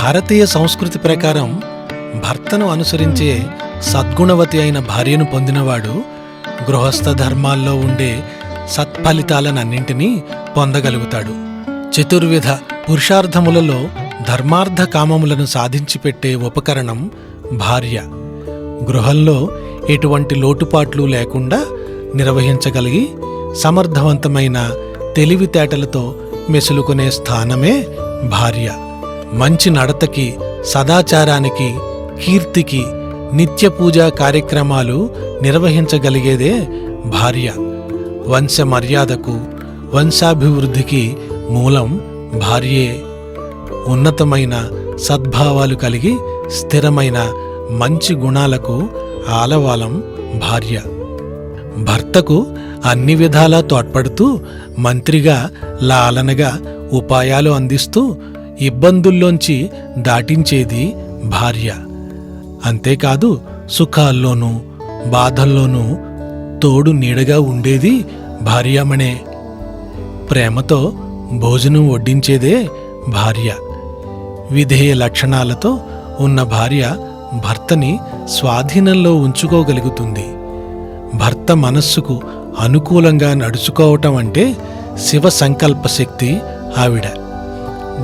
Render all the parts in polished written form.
భారతీయ సంస్కృతి ప్రకారం భర్తను అనుసరించే సద్గుణవతి అయిన భార్యను పొందినవాడు గృహస్థ ధర్మాల్లో ఉండే సత్ఫలితాలనన్నింటినీ పొందగలుగుతాడు. చతుర్విధ పురుషార్థములలో ధర్మార్థ కామములను సాధించి పెట్టే ఉపకరణం భార్య. గృహంలో ఎటువంటి లోటుపాట్లు లేకుండా నిర్వహించగలిగి సమర్థవంతమైన తెలివితేటలతో మెసులుకునే స్థానమే భార్య. మంచి నడతకి, సదాచారానికి, కీర్తికి, నిత్య పూజా కార్యక్రమాలు నిర్వహించగలిగేదే భార్య. వంశ మర్యాదకు, వంశాభివృద్ధికి మూలం భార్యే. ఉన్నతమైన సద్భావాలు కలిగి స్థిరమైన మంచి గుణాలకు ఆలవాలం భార్య. భర్తకు అన్ని విధాలా తోడ్పడుతూ మంత్రిగా, లాలనగా ఉపాయాలు అందిస్తూ ఇబ్బందుల్లోంచి దాటించేది భార్య. అంతేకాదు సుఖాల్లోనూ బాధల్లోనూ తోడు నీడగా ఉండేది భార్యామణే. ప్రేమతో భోజనం వడ్డించేదే భార్య. విధేయ లక్షణాలతో ఉన్న భార్య భర్తని స్వాధీనంలో ఉంచుకోగలుగుతుంది. భర్త మనస్సుకు అనుకూలంగా నడుచుకోవటం అంటే శివ సంకల్ప శక్తి ఆవిడ.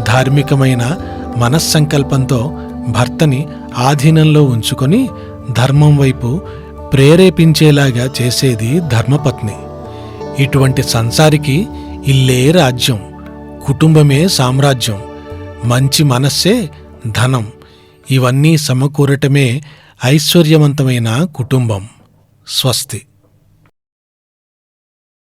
ధార్మికమైన మనస్సంకల్పంతో భర్తని ఆధీనంలో ఉంచుకొని ధర్మం వైపు ప్రేరేపించేలాగా చేసేది ధర్మపత్ని. ఇటువంటి సంసారికి ఇల్లే రాజ్యం, కుటుంబమే సామ్రాజ్యం, మంచి మనస్సే ధనం. ఇవన్నీ సమకూరటమే ఐశ్వర్యవంతమైన కుటుంబం. స్వస్తి.